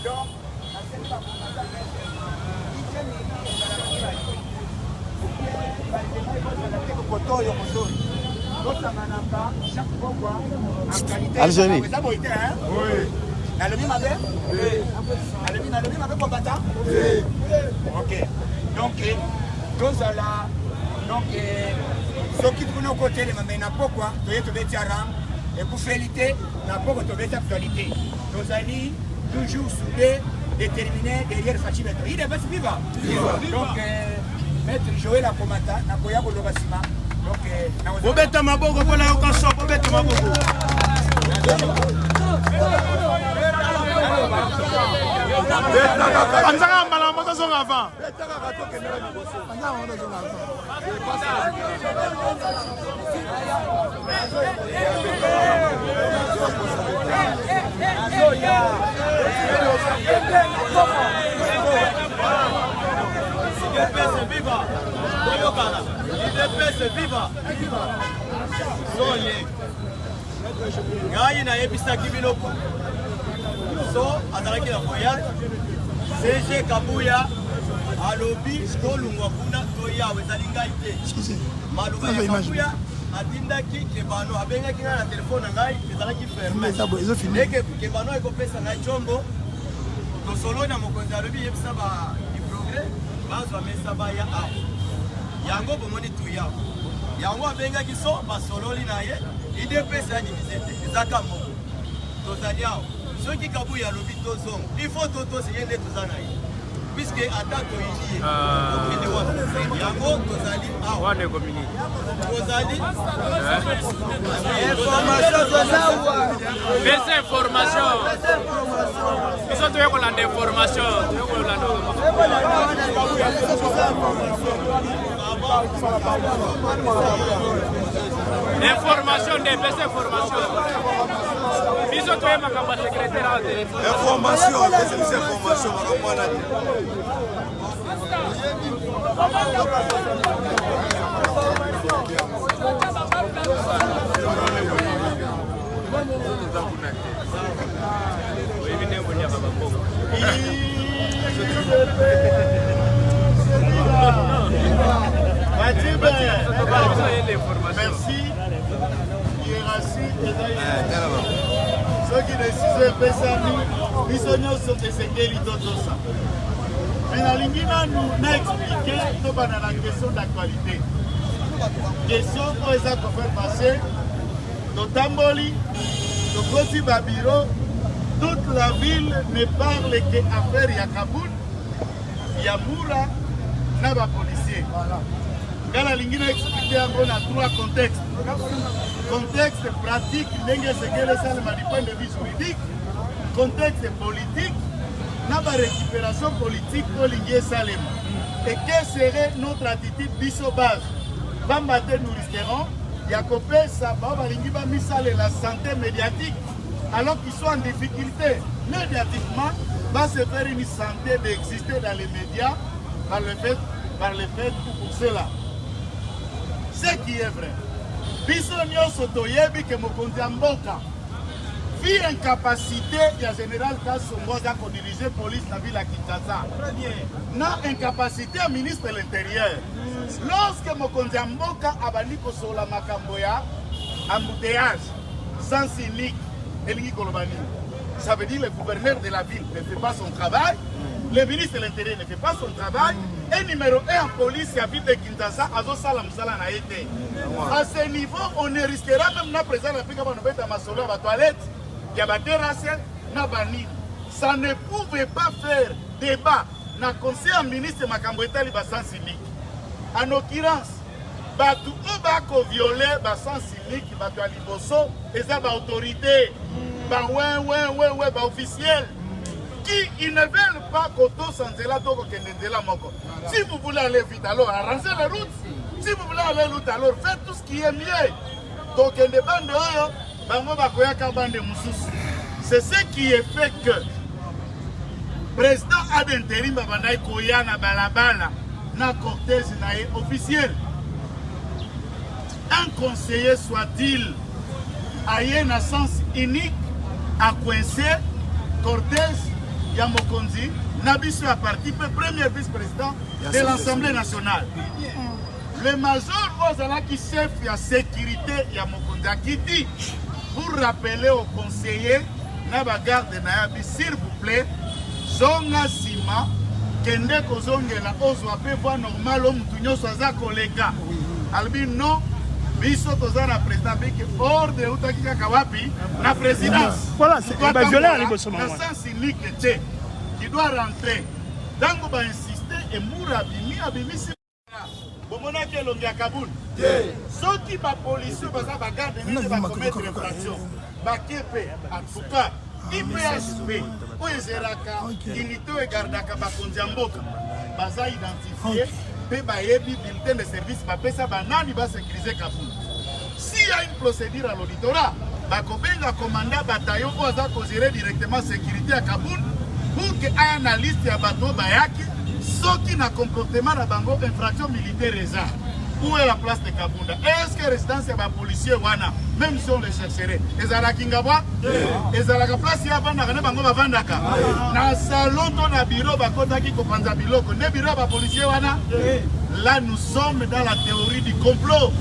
Donc, Algérie. Ok. Donc, ce qui pour nos côtés, les n'a pas quoi, tu es et pour féliter, n'a pas actualité. Nous allons toujours soudés, déterminés derrière Fatima. Il est vivant. Donc, Maître Joël Akomata, Nakoya Bolobasima. Donc, vous mettez ma boue, vous n'avez aucun son, vous mettez ma boue. ngai nayebisaki biloko so azalaki na voyage CG Kabuya alobi tolungwa kuna toyawe ezali ngai te maloba ya Kabuya atindaki Kebano abengaki ngai na telefone na ngai ezalaki ferme Kebano ekopesa ngai chombo tosoloi na mokonzi alobi yebisa ba progrès bazwa mesa baya awa yango bomoni tuya yango abengaki so basololi na ye idepesa ya divise te ezaka moko tozali awa soki Kabuya alobi tozonga ifo totosi ye nde toza na ye puisque ata toyini ye okende wana yango tozali awa tozali pesa information biso toyekolanda information information de pesa information biso toye makambo secrétaire au téléphone information pesa information makambo wana merci. Ceux qui décident de faire nous sommes des mais la ligne nous a expliqué la question d'actualité. Question pour les faire passer, nos Tamboli, nos Koti Babiro, toute la ville ne parle qu'affaire Yakaboun, Yamoura, Naba policier. Quand la ligne a expliqué on a trois contextes. Contexte pratique, du point de vue juridique, contexte politique, Naba récupération politique pour l'Ignée Salem. Et quelle serait notre attitude bisobage? Bambate nous risquerons, Yakopé, Sababa, Lingiba, Misale, la santé médiatique, alors qu'ils sont en difficulté médiatiquement, va se faire une santé d'exister dans les médias par le fait pour cela. Ce qui est vrai. Bisonio Sotoyebi que Mokonzi Mboka. Vu incapacité du général Kassongoza qu'on dirigeait police dans la ville à Kinshasa. Na incapacité du ministre de l'Intérieur. Lorsque Mokonzi Mboka a banni sur la Makamboya, embouteillage, sans cynique, Elingi Kolobani. Ça veut dire que le gouverneur de la ville ne fait pas son travail, le ministre de l'Intérieur ne fait pas son travail, et numéro 1 en police, il y a ville de Kinshasa, Azo Salam Salam a été. À ce niveau, on ne risquera même la présence de l'Afrique à Masolo à la toilette, il y a des raciales, ça ne pouvait pas faire débat dans le conseil ministre Makamboeta sans cynique. En l'occurrence, Batu Obako violé sans cynique, Batu Aliboso, et ça va autorité, officiel, qui ils ne veulent pas qu'auto sans zéla donc moko. Si vous voulez aller vite, alors arrangez la route. Si vous voulez aller vite, alors faites tout ce qui est mieux. Donc les bandes c'est ce qui est fait que le président a d'intérim Babanaï Koya na balabala na cortège officiel. Un conseiller soit-il aille na sens unique à coincer cortège Yamokonzi, Nabiso a parti, premier vice-président de l'Assemblée nationale. Le major Ozalaki chef de la sécurité Yamokonzi qui dit pour rappeler aux conseillers, Naba garde Nayabi, s'il vous plaît, Zonga Sima, Kende Kozongela, Ozwape, voie normal, Omutunyo Swaza Kolega. Albi non, Biso Tozana président, Biki, hors de Utakika Kawapi, la présidence. Voilà, c'est violent, les gosses. Le sens unique qui doit rentrer. Dango va insister et Moura Bimi, Abimi, c'est. Bomona ke longia Kaboul. Soki ba police baza ba garde ne ba commettre infraction. Ba kepe en tout cas IPHP o ezeraka unité e gardaka ba kondiamboka. Baza identifié pe ba yebi bulletin de service ba pesa ba nani ba sécuriser Kaboul. S'il y a une procédure à l'auditorat, ba kobenga commandant bataillon o aza ko gérer directement sécurité à Kaboul pour que analyste ya bato bayaki qui n'a comportement à bango infraction militaire réserve. Où est la place de Kabunda? Est-ce que résidence est un policier wana? Même si on les chercherait. Et à la Kingaba? Et à la place, il y a un bango Vandaka. Dans salon, on a bureau, bakota qui copanza biloko. Ne bureau, ba policier wana? Là, nous sommes dans la théorie du complot.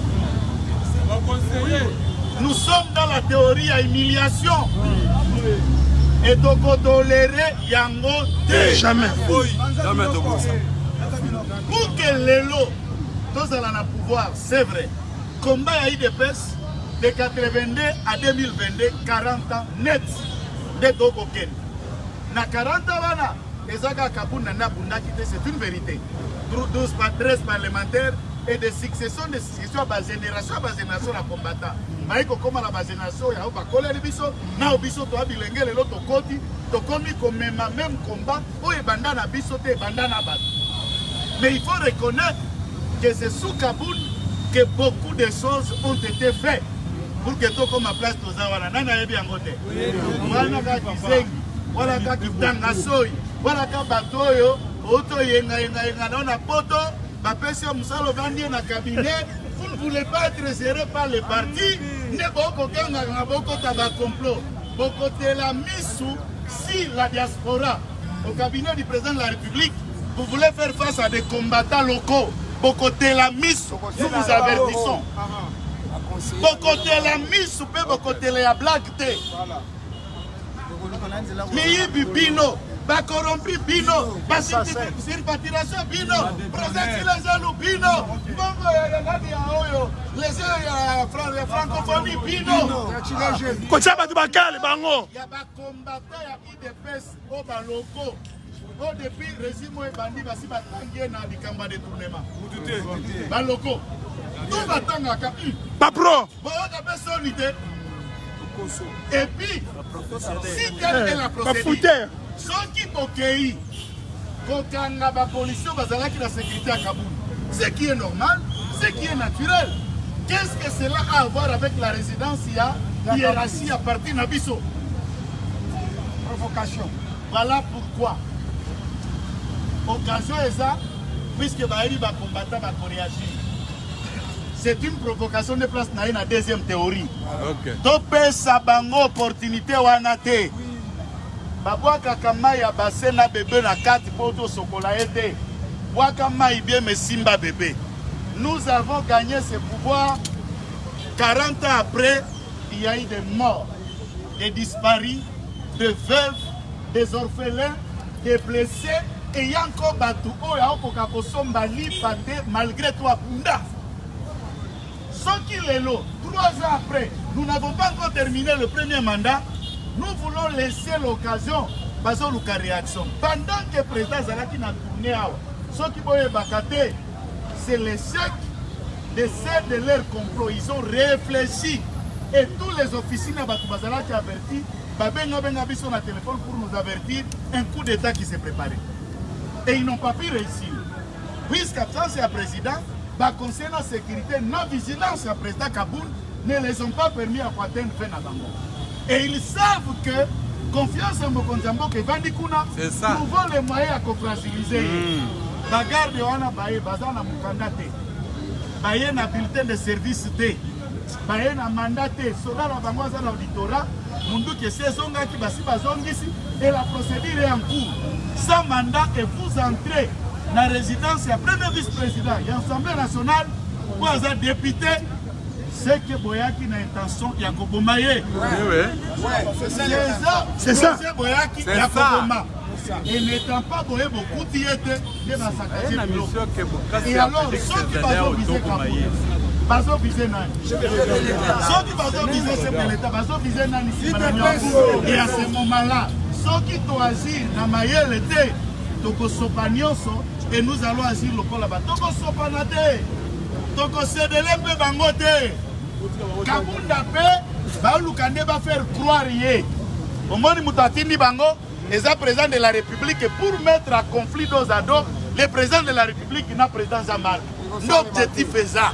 Nous sommes dans la théorie à humiliation. Et donc tolérer yango jamais. Jamais de ça. Pour que l'élo, tous allons à pouvoir, c'est vrai. Combat à IDPS de 82 à 2022, 40 ans net de Tokoken. Na 40 ans, Ezaka Kabuna Nabunda c'est une vérité. 13 parlementaires et des successions à génération à combattant. Maïko comme la génération, il y a un colère de biso, na biso to abilenge le loto koti, to komi comme même combat, ou e bandana biso te bandana bat. Mais il faut reconnaître que c'est sous Kaboul que beaucoup de choses ont été faites pour que tout comme à place de Zawana, nana ebi angote. Wana ka kizengi, wana ka kitanga soy, wana ka batoyo, auto yenga na poto. Dans cabinet, vous ne voulez pas être géré par les partis, ne complot. La mise si la diaspora, au cabinet du président de la République, vous voulez faire face à des combattants locaux. La mise, nous vous avertissons. La mise, la blague. Mais Bino. Ba corrompu Bino, ba surpatiration Bino, protection les jaloux Bino, les francophonie Bino. Kocha batu bakale bango. Ya ba combattant ya IDPS au baloko. Au depuis régime et bandi basi batangier na bikamba détournement. Baloko. Tout batanga ka. Pas pro. Bon ka personnalité. Et puis si telle est la procédure. Ceux qui toquent, quand la police va la sécurité à Kaboul, ce qui est normal, ce qui est naturel. Qu'est-ce que cela a à voir avec la résidence, il y a hiérarchie à partir d'Abisso? Provocation. Voilà pourquoi. Occasion est ça, puisque Baïri va combattre, va réagir. C'est une provocation de place dans la deuxième théorie. Topé Sabango, opportunité Wanate. Babouaka Kamaya Basena bébé na 4 poteaux sokola aidé. Waka Mai bien mais Simba bébé. Nous avons gagné ce pouvoir 40 ans après, il y a eu des morts, des disparus, des veuves, des orphelins, des blessés et il y a encore Batou Oya Okoko Sombali Pate malgré toi Bunda. Sans qu'il est là, 3 ans après, nous n'avons pas encore terminé le premier mandat. Nous voulons laisser l'occasion parce que la réaction. Pendant que le président Zalaki n'a tourné, ceux qui vont bakate, c'est l'échec de leur complot. Ils ont réfléchi et tous les officiers qui ont averti, ils sont à téléphone pour nous avertir un coup d'État qui s'est préparé. Et ils n'ont pas pu réussir. Puisqu'absence c'est un président, concernant la sécurité, non vigilance à président Kaboul ne les ont pas permis à atteindre Fenabango. Et ils savent que confiance en Mokonzambo que Vandikuna trouvons les moyens à fragiliser. Bagarde wana baye bazana mukandate. Baye na bulletin de service D. baye na mandat te soda na bango aza na auditorat munduki esi ezongaki basi bazongisi et la procédure est en cours sans mandat et vous entrez na résidence ya premier vice-président ya Assemblée nationale po aza député c'est que boyaki na intention ya koboma ye c'est ça boyaki ya koboma et n'étant pas boye beaucoup diété de la sacrée et alors ceux qui vont viser bazo viser nani ceux qui vont viser c'est pour l'état bazo viser nani et à ce moment là ceux qui doivent agir na mayele te tokosopa nyonso et nous allons agir lokola ba tokosopa te tokosedele mpe bango te kabunda mpe baoluka nde bafaire croire ye omoni moto atindi bango eza président de la République pour mettre à conflit dos à dos le président de la République na président Zamar l'objectif est ça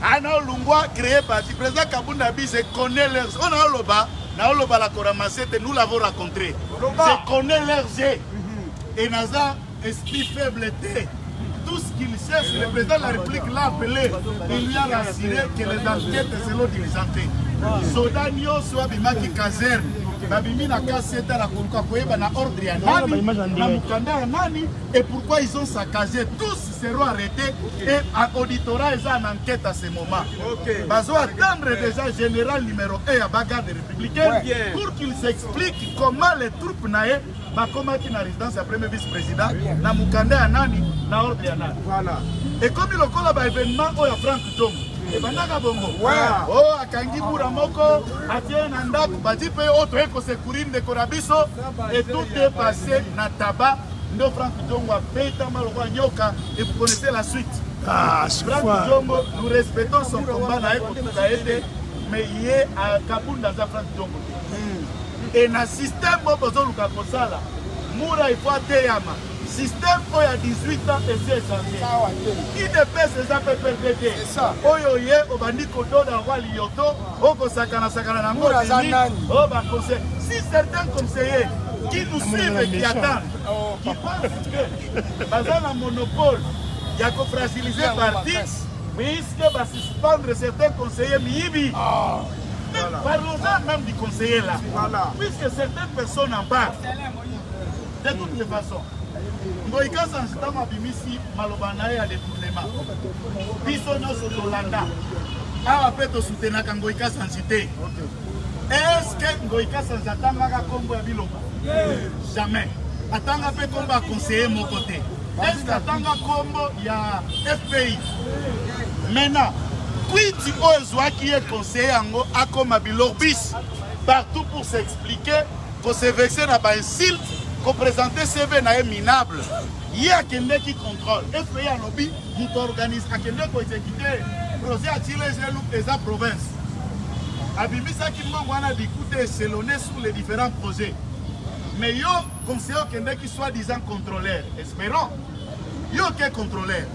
ana olungwa créé parti président Kabunda bi je connais leurs on a oloba na oloba la koramasete nous l'avons rencontré je connais leurs jeux et naza esprit faible té tout ce qu'il cherche, le président de la République l'a appelé, il lui a rassuré que les enquêtes selon diligenté. Soda nyonso abimaki caserne, babimi na kaseta la koluka koyeba na ordre ya nani, na mukanda ya nani, et pourquoi ils ont saccagé, tous seront arrêtés et à auditorat ils ont en enquête à ce moment. Bazo attendre déjà général numéro 1 à bagarre républicaine pour qu'il s'explique comment les troupes naïe bakomaki na résidence ya premier vice-président na mukanda ya nani na ordre ya nani. Et comme il lokola ba événement oyo Frank Tongo et bandaka bongo oh akangi bura moko atie na ndako badi pe auto eko secourir de korabiso et tout est passé na tabac ndo Frank Tongo a peta maloko nyoka et vous connaissez la suite. Frank Tongo nous respectons son combat na eko tukaete mais yé a Kabunda za Frank Tongo et na système bozo luka kosala mura il faut ateyama système oyo ya 18 ans esi échangé idps eza mpe perde te oyo ye obandi kododa roi liyoto okosakana nango deni oyo baconseil si certains conseillers qui nous suivent qui attendent qui pensent que baza na monopole ya kofragiliser parti puisque basuspendre certains conseillers miyibi. Parlons-en même du conseiller là, puisque certaines personnes en parlent. De toutes les façons, Ngoïka Sanzitama Bimisi Malobanae à détournement. Bisogno Sotolanda. A fait au soutenir Ngoïka Sanzité. Est-ce que Ngoïka Sanzatama Kombo Abiloko? Jamais. Atanga fait combat conseiller mon côté. Est-ce que Atanga Kombo il y a FPI? Maintenant. Quiti Ozwa qui est conseiller en Akoma Bilorbis partout pour s'expliquer, pour se vexer dans un style, pour présenter CV na minable. Il y a quelqu'un qui contrôle. FPI à lobby, nous organisons à quelqu'un qui exécuter projet à tirer les la province. Abimisa qui m'a d'écouter s'élonner sur les différents projets. Mais yo conseiller quelqu'un qui soit disant contrôleur. Espérons. Yo qui est contrôleur.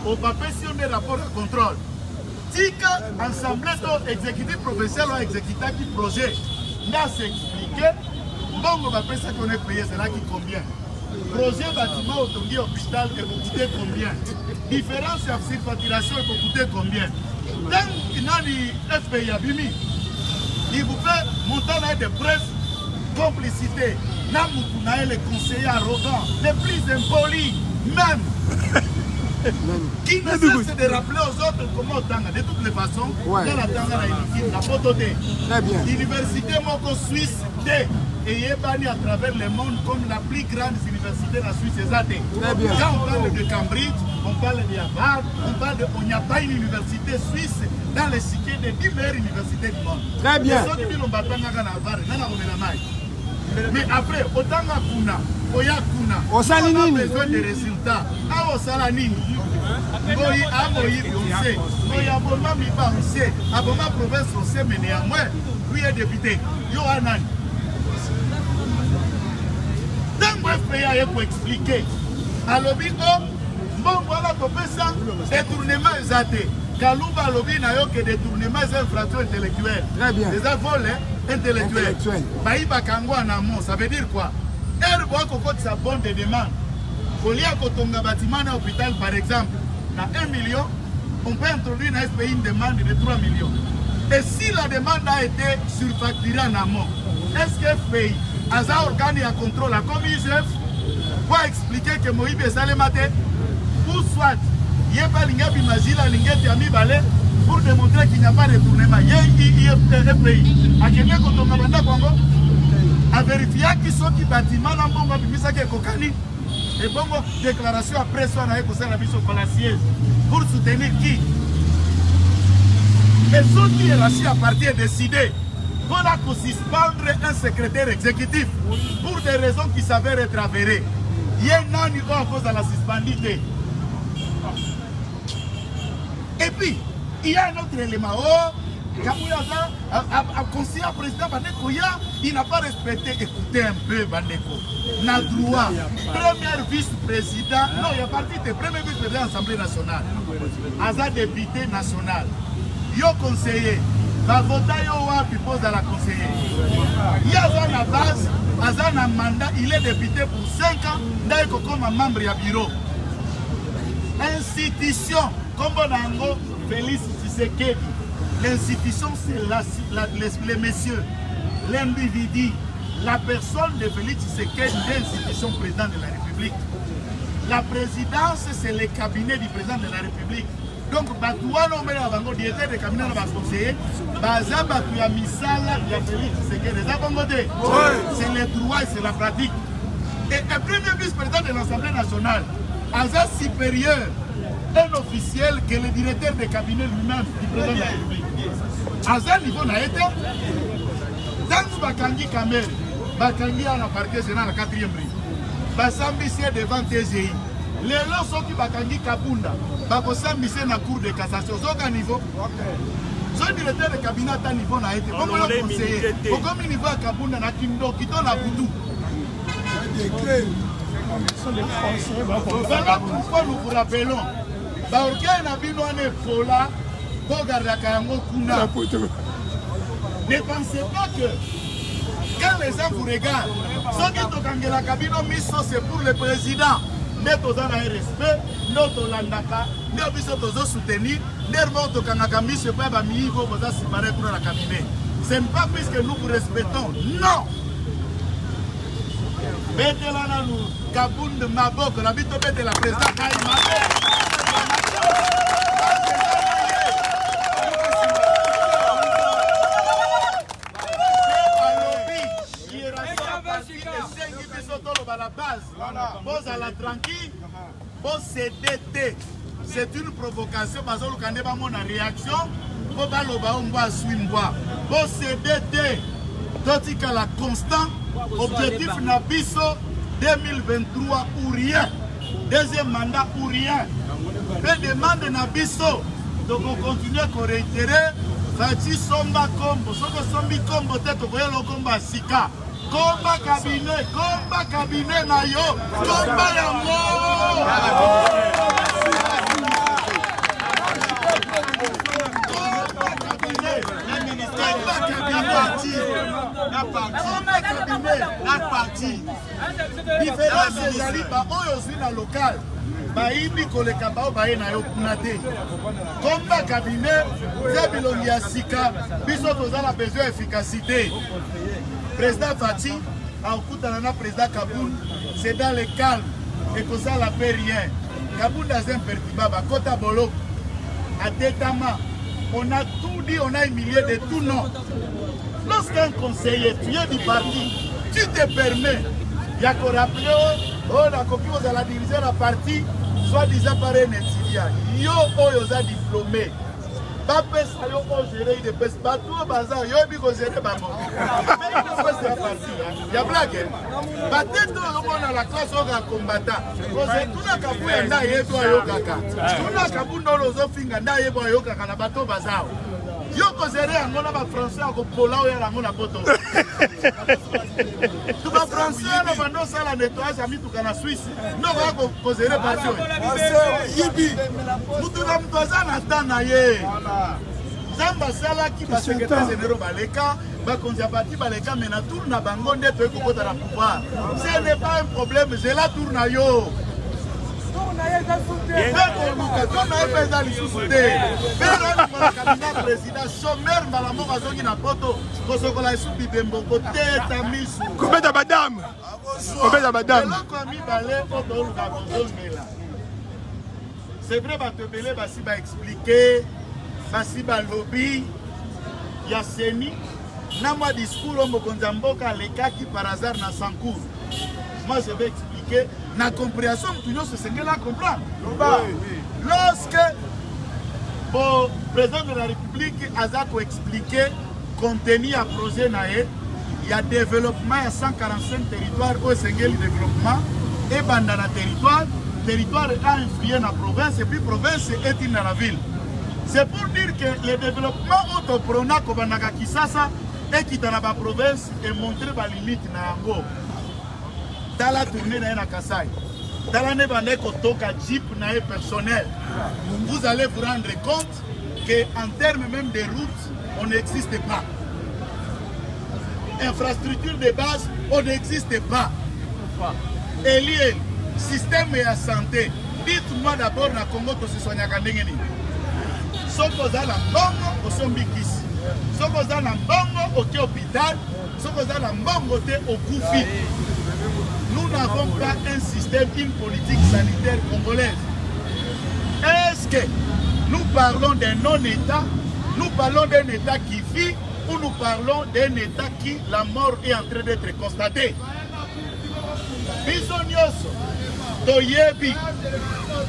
Au papier si on est rapport de contrôle. Tika ensemble to exécutif professionnel ou exécutif qui projet n'a s'expliqué bon va penser qu'on est payé c'est là qui combien projet bâtiment autonomie hôpital et vous coûter combien différence sur facturation et vous coûter combien donc il a dit FPI abimi il vous fait montant de presse complicité n'a moukouna les conseillers arrogants les plus impolis même qui ne cesse de rappeler aux autres comment Tanga, de toutes les façons, dans la Tanga, la photo de l'université Moko Suisse D et Yébani à travers le monde comme la plus grande université de la Suisse. Quand on parle de Cambridge, on parle de Harvard, on parle de on n'y a pas une université suisse dans les cités des 10 meilleures universités du monde. Très bien. Mais après, autant Kuna, Oyakuna, on a besoin de résultats. Ah, on s'en a nini. Moï, Amoï, on sait. Moï, Aboma, Miba, on sait. Aboma, province, on sait, mais néanmoins, lui est député. Yohanan. Dans le pays, pour expliquer. Alors, bon, voilà, pour ça, détournement exaté. Kalouba lobby n'a eu que détournement des infractions intellectuelles. Très bien. Des vols intellectuels. Baïba Kango en amont, ça veut dire quoi? Erbo Koko sa bonne de demande. Folia Kotonga bâtiment à l'hôpital par exemple, na 1 million, on peut introduire dans FPI une demande de 3 millions. Et si la demande a été surfacturée en amont, est-ce que FPI, à un organe de contrôle, comme IGF, va expliquer que Moïbe est salé maté, ou soit, il n'y a pas l'ingébi magila, l'ingébi ami balé, pour démontrer qu'il n'y a pas de retournement. Il y a FPI. À quelqu'un quand on a demandé Congo, à vérifier qui sont qui bâtiment, dans bon bâtiment, qui est Kokani, et bon déclaration après ça, on a écouté la mission pour la siège, pour soutenir qui? Mais ce qui est là-ci à partir décidé, on a suspendre un secrétaire exécutif pour des raisons qui s'avèrent être avérées. Il y a un niveau à cause de la suspendité. Et puis, il y a un autre élément. Oh, Kabouyaza a conseillé au président Bandekoya, il n'a pas respecté. Écoutez un peu, Bandeko. N'a droit. Premier vice-président, non, il y a parti de premier vice-président de l'Assemblée nationale. Aza député national. Yo conseiller. La vota yo wapi pose à la conseiller. Il y a la base, Aza na mandat, il est député pour 5 ans, d'ailleurs comme un membre du bureau. Institution, comme Bonango, Félix Tshisekedi. L'institution, c'est les messieurs, l'individu, la personne de Félix Tshisekedi, l'institution président de la République. La présidence, c'est le cabinet du président de la République. Donc, Batouano, le directeur de cabinet de la conseiller, c'est le droit et c'est la pratique. Et un premier vice-président de l'Assemblée nationale, Aza supérieur, un officiel que le directeur de cabinet lui-même du président de la République. Aza niveau n'a été. Dans Bakangi Kamel, Bakangi à la parquet général la 4e brigade. Basambissé devant TGI. Les lots sont qui Bakangi Kabunda. Bakosambissé dans la cour de cassation. Zoka niveau. Son directeur de cabinet à niveau n'a été. Comment le conseiller? Pourquoi niveau à Kabunda n'a Kindo, qui donne la Boudou? Voilà pourquoi nous vous rappelons. Ne pensez pas que quand les gens vous regardent, ceux qui ont la cabine c'est pour le président. Nous avons un respect, nous avons nous soutenir, nous avons la cabinet. Ce n'est pas puisque nous vous respectons. Non! Maintenant, nous, Kabound Mabok, la vie de la présidente. La base, pose à la tranquille, pose CDT. C'est une provocation parce que nous avons une réaction. Pose CDT. Totika la constant. Objectif Nabiso 2023 ou rien. Deuxième mandat ou rien. Mais demande Nabiso. Donc on continue à réitérer. Fati Somba Kombo. Soko Sombi Kombo tête au le combat Sika. Combat cabinet na yo. Combat yango. La partie. Différence des alibas, on aussi dans le local. Baïbi koleka bao baé na yo kunate. Combat cabinet, c'est bilongia sika. Biso tozala besoin d'efficacité. Président Fati, en Koutanana, président Kaboun, c'est dans le calme. Et que ça n'a fait rien. Kaboun dans un perturbable, à Kota Bolo, à Tétama, on a tout dit, on a humilié de tout nom. Lorsqu'un conseiller, tu es du parti, tu te permets, il y a qu'on rappelle, oh, la copie aux la diriger la partie, soit disant par un étudiant. Yo, oh, a diplômé. Bapes, yo, oh, gérer, il dépêche pas tout au bazar, yo, il faut gérer, bah, bon. Il y a blague. Peut-être que la classe au combattant. Tout le Kabou est là, il est toi, yo, kaka. Tout le Kabou dans les autres fingers, là, il est toi, yo, kaka, na bateau bazar. Yo kozere yango na ba français ako pola oya yango na poto. Tu ba français na bando sala nettoyage ami tuka na Suisse. No ba ko kozere passion. Yibi. Mutu na mtoza na tana ye. Zamba sala ki ba secrétaire général baleka, ba konzabati baleka mena tour na bango nde to ekokota na pouvoir. Ce n'est pas un problème, c'est la tour na yo. c'est vrai, Batebele, Bassi va expliquer, Bassi va lobby, il y a Seni, na moi discours, on me les cas qui par hasard n'a sans cours. Moi, je vais expliquer, la compréhension, tout le monde se là comprendre. Lorsque le président de la République a expliqué, contenu à projet, il y a développement à 145 territoires au single développement et dans le territoire a influé la province et puis la province est dans la ville. C'est pour dire que le développement autoprona comme Kisasa et qui dans la province est montré la limite na Ango. Dans la tournée na Kasai, dans l'année bandé kotoka jeep na personnel, vous allez vous rendre compte qu'en termes même de routes, on n'existe pas. Infrastructure de base, on n'existe pas. Et lié, système et la santé. Dites-moi d'abord dans le Congo que ce soit Nyakandengeni. Si vous avez la bongo, vous êtes Bikisi. Si vous avez la bongo, vous êtes hôpital. Si vous avez la bongo, vous êtes au Koufi. Nous n'avons pas un système, une politique sanitaire congolaise. Est-ce que nous parlons d'un non-État, nous parlons d'un État qui vit, ou nous parlons d'un État qui, la mort est en train d'être constatée? Bisonyoso, Toyebi,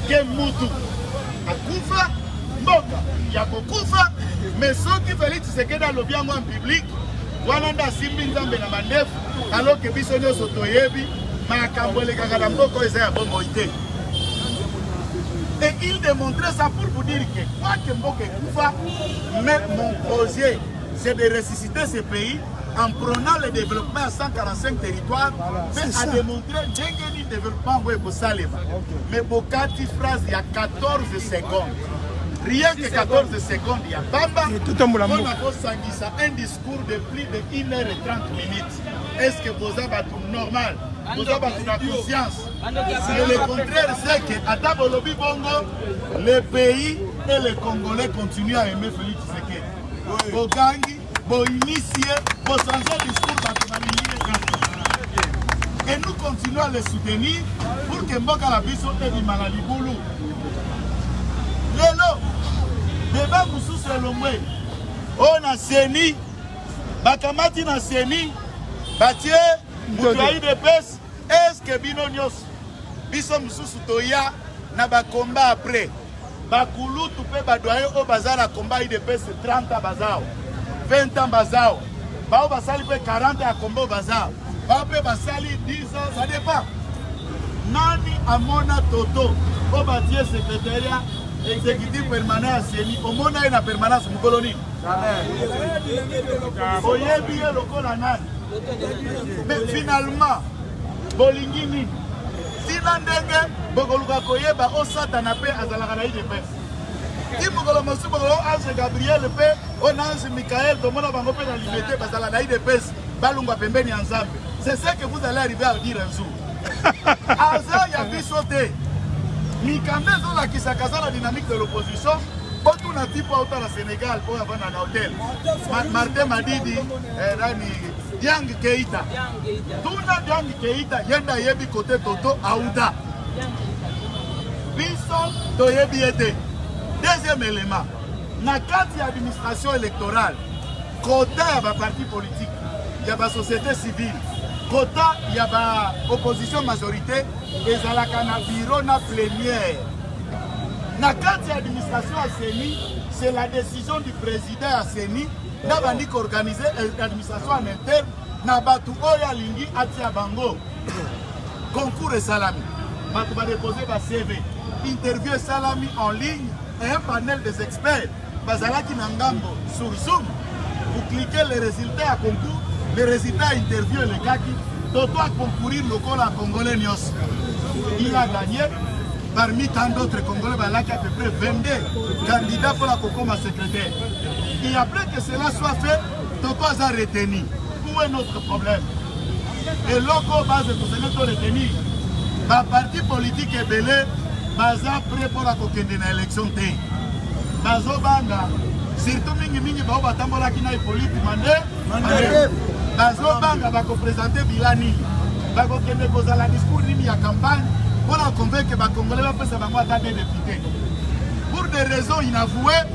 Kemutu, Akufa, Moka, Yakokufa, mais ceux qui veulent se quedent dans le bien en public, Wananda Simbinza Benamandef, alors que Bisonyoso, Toyebi, Makambole Kakalamoko, et c'est Bomoïté. Et il démontrait ça pour vous dire que quoi que Mboke Koufa, mais mon projet, c'est de ressusciter ce pays en prenant le développement à 145 territoires, mais à démontrer le développement pour Salema. Mais Bokati phrase, il y a 14 secondes. Rien que 14 secondes, il y a Bamba. On a un discours de plus de 1h30 minutes. Est-ce que vous avez tout normal? Vous avez la conscience? Et le contraire, c'est que à Tabolobi Bongo, le pays et les Congolais continuent à aimer Félix Tshisekedi. Bogangi, bo initier, bo changer le discours et nous continuons à les soutenir pour que Mboka la biso et di Mangalibulu. Lelo, débat Moussous Selomwe, on a Seni, Bakamati na Seni, Batie, Moutouaï de Pes, est-ce que Binonyos, Biso Moussous Toya, na ba combat après, Bakoulou, Toupé, Badoye, au bazar à combat de Pes, 30 ans bazar, 20 ans bazar, Bao Basali 40 ans à combat au bazar, Bao Basali 10 ans, ça dépend. Nani Amona Toto, au bâtiment secrétariat exécutif permanent à Seni, au monde a une permanence au colonie. Oyebi le colonan. Mais finalement, Bolingini, Sinandenge, Bogoluka Koyeba, Osatana Pe, Azalakanaï de Pes. Timogolomosu, Ange Gabriel Pe, Onange Michael, Tomona Bangope dans la liberté, Bazalanaï de Pes, Balunga Pembeni ensemble. C'est ce que vous allez arriver à dire un jour. Aza Yabi sauté. Mikande Zola qui s'accasa la dynamique de l'opposition. Quand on a dit pas autant au Sénégal pour avoir un hôtel. Martin Madidi, Yang Keita. Tout le Yang Keita, Yenda Yebi côté Toto, Aouda. Bison, Toyebi était. Deuxième élément, dans la carte d'administration électorale, quota il y a un parti politique, il y a une société civile, quota il y a une opposition majorité, et il y a un bureau na plénière. Dans la carte d'administration à Seni, c'est la décision du président à Seni, d'abord organiser l'administration en interne, na batu oya lingi atia bango. Concours et salami. Batu va déposer ba CV. Interview et salami en ligne. Et un panel des experts, Bazalaki Nangambo, sur Zoom, vous cliquez les résultats à concours, les résultats à interview et les kaki, Toto a concourir le col à Congolais Nios. Il a gagné, parmi tant d'autres Congolais, Balaki à peu près 22 candidats pour la Kokoma secrétaire. Et après que cela soit fait, Toto a retenu. Où est notre problème? Et l'autre base de tout ce retenu, la parti politique est belé, baza prêt pour la kokende na élection te. Bazo banga surtout mingi bao batambolaki na politique mande. Bazo banga bako présenter bilani. Bako kende kozala discours nini ya campagne pour la convaincre ba Congolais ba pesa bango ata des députés. Pour des raisons inavouées,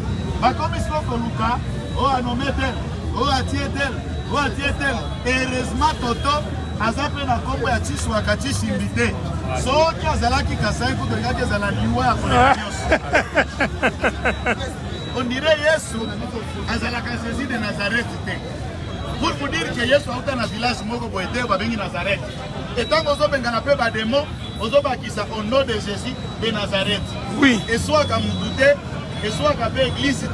ba commission koluka o anomé tel, o atie tel, o atie tel. Heureusement Toto azape na kombo ya Tshisu akachishi invité. Soki azalaki kasai ko ngaki azala liwa ya kolonios. On dirait Yesu azalaka Jésus de Nazareth te. Pour vous dire que Yesu a un village moko boete babengi Nazareth. Et tant que vous avez un démon, vous avez au nom de Jésus de Nazareth. Oui. Et soit comme vous doutez, et soit comme l'église,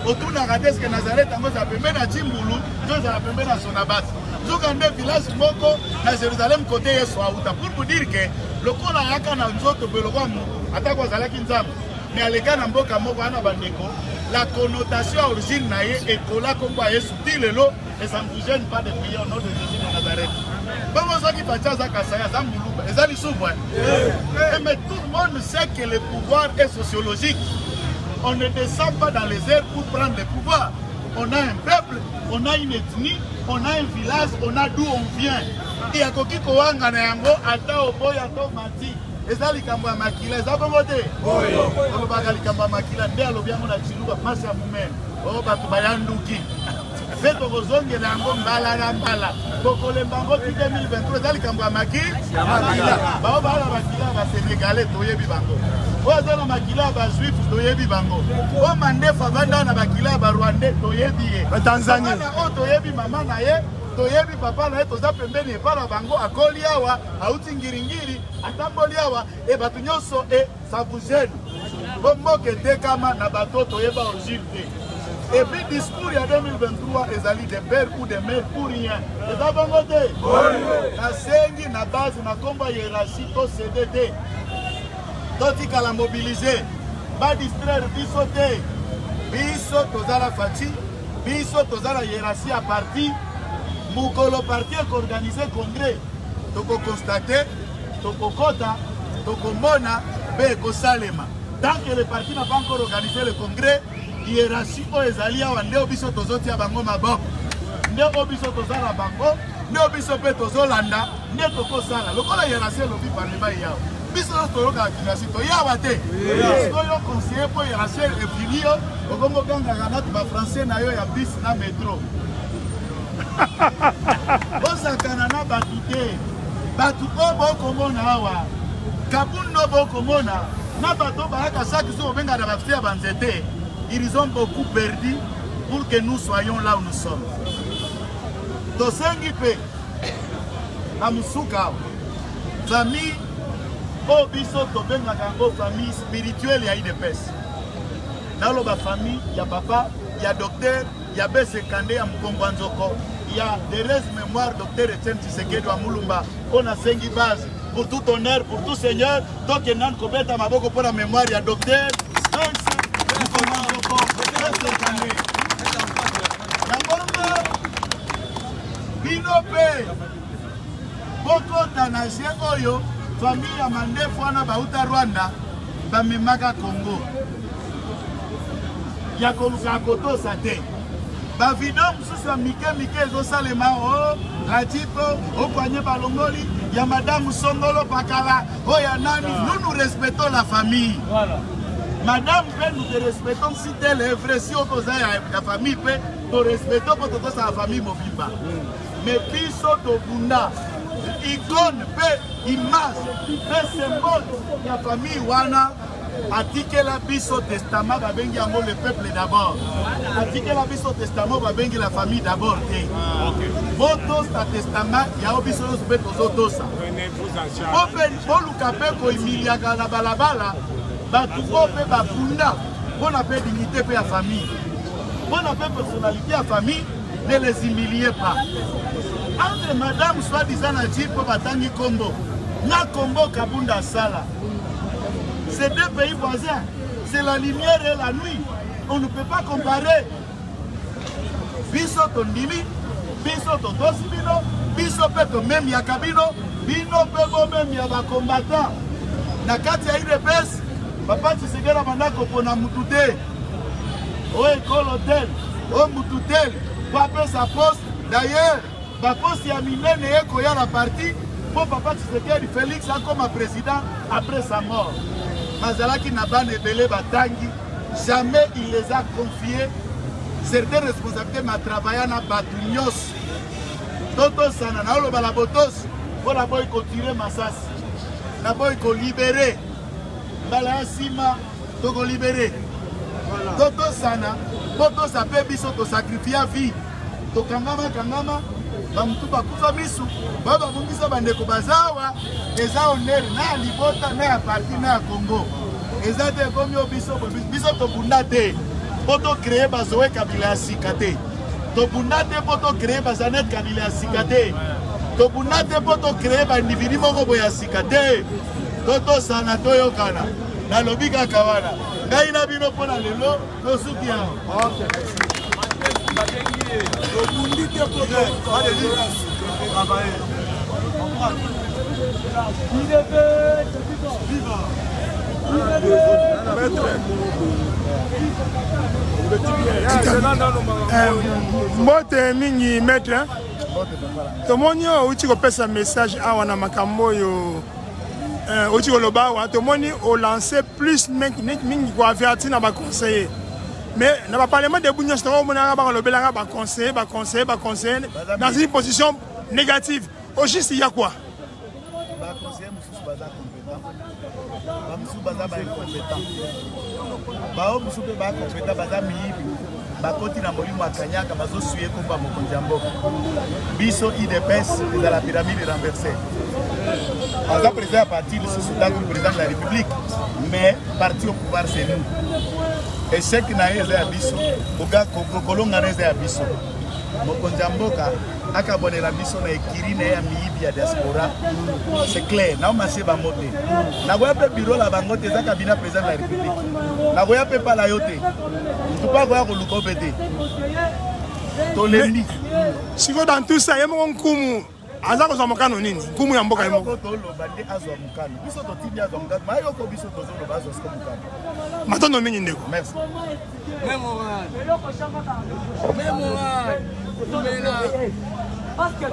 autour de la que Nazareth, vous avez même à Timbulu, vous avez même à Sonabat. Vous avez un village moko à Jérusalem côté Yesu. Pour vous dire que le coup là, il y a un autre beloum, attaque aux Alakinzam, mais à l'écart d'un boka moko à Bandeko. La connotation origine est là comme Yesu dit le lot et ça ne vous gêne pas de prier au nom de Jésus de Nazareth. Mais tout le monde sait que le pouvoir est sociologique. On ne descend pas dans les airs pour prendre le pouvoir. On a un peuple, on a une ethnie, on a un village, on a d'où on vient. Et à Koki Kowanga Nayango, Ata Oboy, Ata Mati. Eza likambo ya makila eza bongo te oyo baka likambo ya makila nde alobi yango na chiluba masi ya mumen oyo bato bayanduki mpe tokozongela yango mbala na mbala tokolemba yango ti 2023 eza likambo ya makila bao baa na makila ya basénégalais toyebi bango oyo aza na makila ya bajuif toyebi bango oyo mandefu avanda na bakila ya barwandais toyebi ye batanzanie oyo toyebi mama na ye toyebi papa na ye toza pembeni epala bango akoli awa auti ngiringiri atamboli awa e bato nyonso e ça vous gêne bomboka etekama na bato toyeba origine te et puis discours ya 2023 ezali de père ou de mère pour rien eza bongo te nasengi na base na kombo ya hiérarchie tosede te totikala mobilize badistraire biso te biso tozala faci biso tozala hiérarchie ya parti mukolo parti ekorganize congrès tokokonstate tokokota tokomona mpe ekosalema tant que le parti n'a pas encore organisé le congrès hiérarchie oyo ezali awa nde biso tozotia bango maboko nde oyo biso tozala bango nde oyo biso mpe tozolanda nde tokosala lokola hiérarchie elobi parlema yawa biso nyonso toyokaka hiérarchie toyawa te oyo conseiller mpo hiérarchie efili yo okongokangaka nati bafrançais na yo ya bis na métro bosakana na bato te bato oyo bokomona awa kabundo bokomona na bato bayaka saki so obenga na bafite ya banzete ils ont beaucoup perdu pour que nous soyons là où nous sommes tosengi mpe na mosuka awa famille oyo biso tobengaka yango famille spirituelle ya idps naloba famille ya papa ya docteur ya besekande ya mkongo nzoko ya Thérèse mémoire docteur Etienne Tshisekedi wa Mulumba on a sengi base pour tout honneur pour tout seigneur donc nan kobeta maboko pour la mémoire ya docteur mkongo nzoko besekande na bongo bino pe bokota na je oyo famille ya mandefu wana bauta Rwanda bamemaka Congo ya koluka kotosa te bavideo mosusu ya mike ezosalema o ratipo okwanye balongoli ya madame Songolo Pakala oyo ya nani nous respectons la famille madame mpe nous te respectons si tel est vrai si okoza ya famille mpe to respectons mpo tokosa la famille mobimba mais biso tobunda icône mpe image mpe symbole ya famille wana atikela biso testament babengi yango le peuple d'abord atikela biso testament babengi la famille d'abord te botosa testament yao biso nyonso mpe tozotosa boluka mpe koimiliaka na balabala bato oyo mpe bafunda mpona mpe dignité mpe ya famille mpona mpe personnalité ya famille ne les humilie pas entre madame soi-disant na ji mpo batangi kombo na kombo Kabunda asala. C'est deux pays voisins. C'est la lumière et la nuit. On ne peut pas comparer. Biso tondimi, biso totosi bino, biso peto même yakabino, bino pebo même yaba combattant. na kati ya UDPS papa Tshisekedi bandako pona mutu te o école hôtel o mutu te po apesa poste. D'ailleurs baposte ya minene ekoya na parti po papa Tshisekedi Félix akoma président après sa mort. Mazalaki na bana ebele batangi, jamais il les a confiés certaines responsabilités ma travailler na batu nyos. Toto sana na oloba la botos po na boy ko tirer masasi na boy ko libérer bala sima to ko libérer toto sana poto sa pe biso to sacrifier vie to kangama bamutu bakufa misu baba bungisa bandeko bazawa eza honneur na libota na ya parti na ya Congo eza te komi biso to bunda te poto créer bazoe kabila ya sika te to bunda te poto créer bazanet kabila ya sika te to bunda te poto créer ba individu moko boya ya sika te toto sana to yokana na lobi kaka wana ngai na bino pona lelo to suki yao mbote mingi maître tomoni outi kopesa message awa na makambo oyo outi koloba awa tomoni olancer plus mingi koavertir na baconseiller mais na baparlement de nyonso tokomonaka bakolobelanga baconseiller dans une position négative au juste ya quoi baconseiller mosusu baza compétent bamosusu baza baincompétent bao mosusu mpe bacompétent baza miyibi bakoti na molimo akanyaka bazosuye komba mokonzi ya mboka biso UDPS eza la pyramide renversée aza président ya parti lisusu ntango président de la république mais parti au pouvoir c'est nous échec na ye eza ya biso kolonga na eza ya biso mokonzi ya mboka akabonela biso na ekiri na ye ya miyibi ya diaspora c'est clair naomase bango te nakoya mpe biro la bango te eza kabina président de la république nakoya mpe pala yo te tupa koya koluka mpe te tolembi siko dans tout ça ye moko nkumu aza kozwa mokano nini nkumu ya mboka ye moko toloba nde azwa mokano biso totindi azwa mokano mayoko biso tozoloba azwa siko mokano matondo mingi ndeko merci Parce que